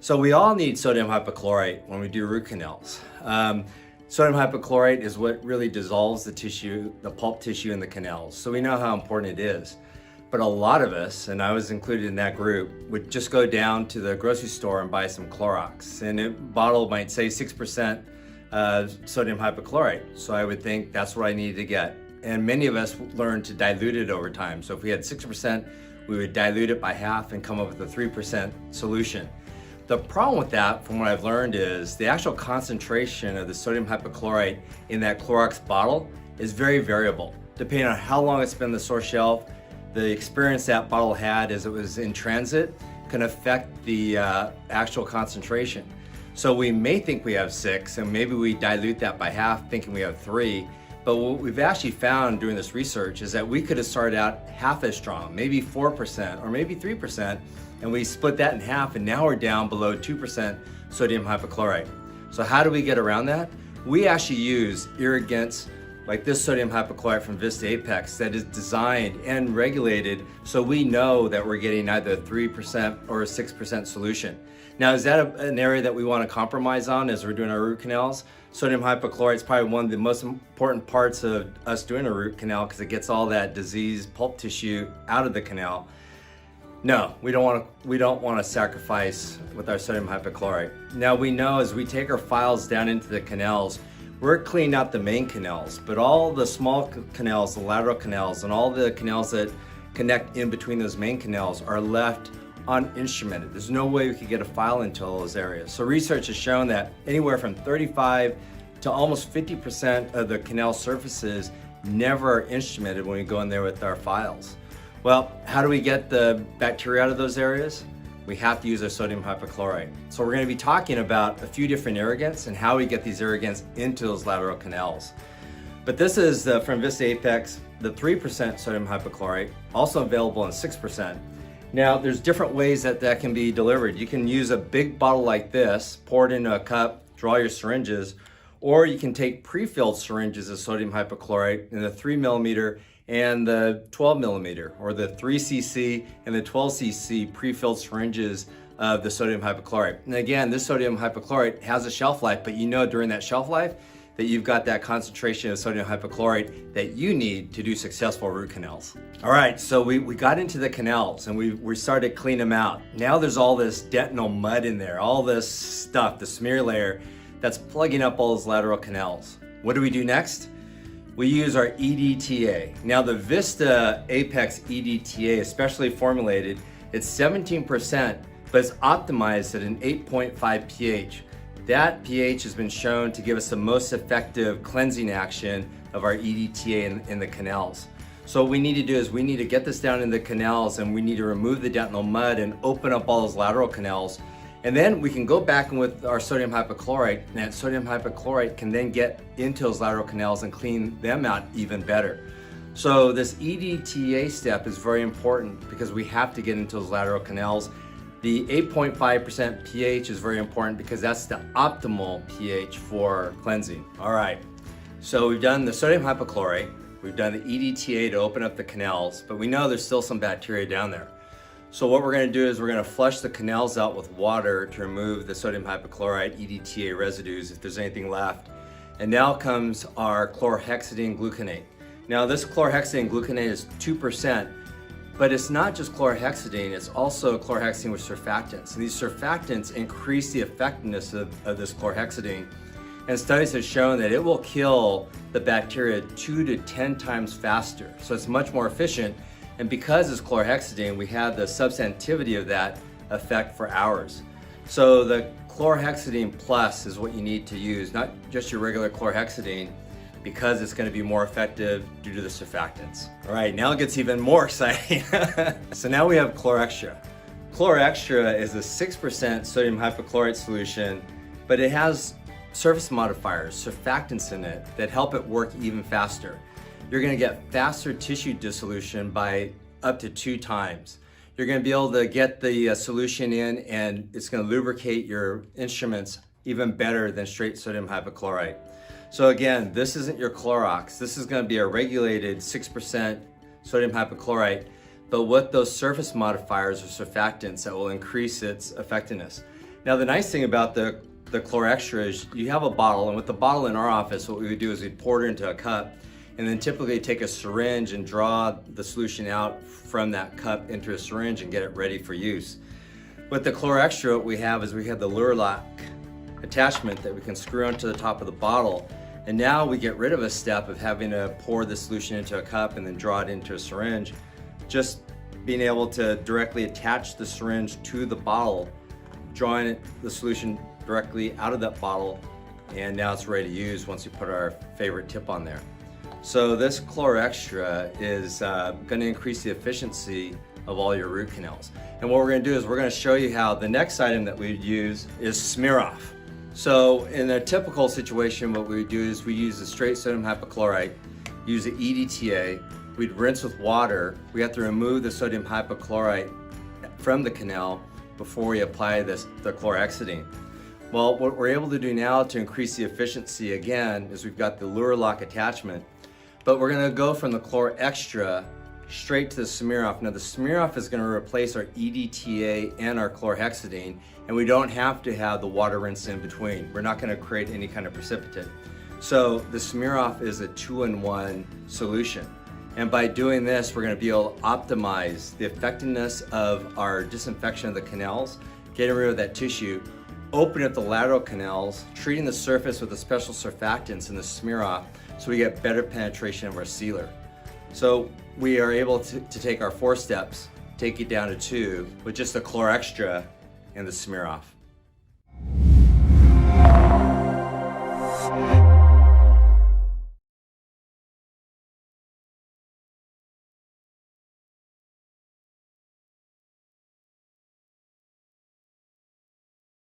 So we all need sodium hypochlorite when we do root canals. Sodium hypochlorite is what really dissolves the tissue, the pulp tissue in the canals. So we know how important it is. But a lot of us, and I was included in that group, would just go down to the grocery store and buy some Clorox. And a bottle might say 6% sodium hypochlorite. So I would think that's what I needed to get. And many of us learned to dilute it over time. So if we had 6%, we would dilute it by half and come up with a 3% solution. The problem with that, from what I've learned, is the actual concentration of the sodium hypochlorite in that Clorox bottle is very variable. Depending on how long it's been on the store shelf, the experience that bottle had as it was in transit can affect the actual concentration. So we may think we have 6, and maybe we dilute that by half thinking we have 3, but what we've actually found doing this research is that we could have started out half as strong, maybe 4% or maybe 3%, and we split that in half, and now we're down below 2% sodium hypochlorite. So how do we get around that? We actually use irrigants like this sodium hypochlorite from Vista Apex that is designed and regulated so we know that we're getting either 3% or a 6% solution. Now, is that an area that we want to compromise on as we're doing our root canals? Sodium hypochlorite is probably one of the most important parts of us doing a root canal because it gets all that diseased pulp tissue out of the canal. No, we don't want to sacrifice with our sodium hypochlorite. Now we know as we take our files down into the canals, we're cleaning out the main canals, but all the small canals, the lateral canals, and all the canals that connect in between those main canals are left uninstrumented. There's no way we could get a file into all those areas. So research has shown that anywhere from 35 to almost 50% of the canal surfaces never are instrumented when we go in there with our files. Well, how do we get the bacteria out of those areas? We have to use our sodium hypochlorite. So we're going to be talking about a few different irrigants and how we get these irrigants into those lateral canals. But this is from Vista Apex, the 3% sodium hypochlorite, also available in 6%. Now, there's different ways that can be delivered. You can use a big bottle like this, pour it into a cup, draw your syringes, or you can take pre-filled syringes of sodium hypochlorite in the 3 millimeter and the 12 millimeter, or the 3 cc and the 12 cc pre-filled syringes of the sodium hypochlorite. And again, this sodium hypochlorite has a shelf life, but you know during that shelf life that you've got that concentration of sodium hypochlorite that you need to do successful root canals. All right, so we got into the canals and we started to clean them out. Now there's all this dentinal mud in there, all this stuff, the smear layer that's plugging up all those lateral canals. What do we do next? We use our EDTA. Now the Vista Apex EDTA is specially formulated. It's 17%, but it's optimized at an 8.5 pH. That pH has been shown to give us the most effective cleansing action of our EDTA in the canals. So what we need to do is we need to get this down in the canals and we need to remove the dentinal mud and open up all those lateral canals. And then we can go back in with our sodium hypochlorite, and that sodium hypochlorite can then get into those lateral canals and clean them out even better. So this EDTA step is very important because we have to get into those lateral canals. The 8.5% pH is very important because that's the optimal pH for cleansing. All right, so we've done the sodium hypochlorite, we've done the EDTA to open up the canals, but we know there's still some bacteria down there. So what we're going to do is we're going to flush the canals out with water to remove the sodium hypochlorite EDTA residues if there's anything left. And now comes our chlorhexidine gluconate. Now this chlorhexidine gluconate is 2%, but it's not just chlorhexidine, it's also chlorhexidine with surfactants. And these surfactants increase the effectiveness of this chlorhexidine. And studies have shown that it will kill the bacteria 2 to 10 times faster. So it's much more efficient. And because it's chlorhexidine, we have the substantivity of that effect for hours. So the chlorhexidine plus is what you need to use, not just your regular chlorhexidine, because it's going to be more effective due to the surfactants. All right, now it gets even more exciting. So now we have Chlor-XTRA. Chlor-XTRA is a 6% sodium hypochlorite solution, but it has surface modifiers, surfactants in it that help it work even faster. You're going to get faster tissue dissolution by up to 2 times. You're going to be able to get the solution in and it's going to lubricate your instruments even better than straight sodium hypochlorite. So again, this isn't your Clorox. This is going to be a regulated 6% sodium hypochlorite, but with those surface modifiers or surfactants that will increase its effectiveness. Now the nice thing about the Chlor-XTRA is you have a bottle, and with the bottle in our office, what we would do is we'd pour it into a cup and then typically take a syringe and draw the solution out from that cup into a syringe and get it ready for use. With the Chlor-XTRA, what we have is we have the lure lock attachment that we can screw onto the top of the bottle, and now we get rid of a step of having to pour the solution into a cup and then draw it into a syringe. Just being able to directly attach the syringe to the bottle, drawing the solution directly out of that bottle, and now it's ready to use once you put our favorite tip on there. So this Chlor-XTRA is going to increase the efficiency of all your root canals. And what we're going to do is we're going to show you how the next item that we use is smear off. So in a typical situation, what we would do is we use the straight sodium hypochlorite, use the EDTA, we'd rinse with water. We have to remove the sodium hypochlorite from the canal before we apply the chlorhexidine. Well, what we're able to do now to increase the efficiency again is we've got the lure lock attachment, but we're going to go from the Chlor-XTRA straight to the smear off. Now the smear off is going to replace our EDTA and our chlorhexidine, and we don't have to have the water rinse in between. We're not going to create any kind of precipitate. So the smear off is a 2-in-1 solution. And by doing this, we're going to be able to optimize the effectiveness of our disinfection of the canals, getting rid of that tissue, opening up the lateral canals, treating the surface with a special surfactants in the smear off so we get better penetration of our sealer. So we are able to take our 4 steps, take it down to 2 with just the Chlor-XTRA and the smear off.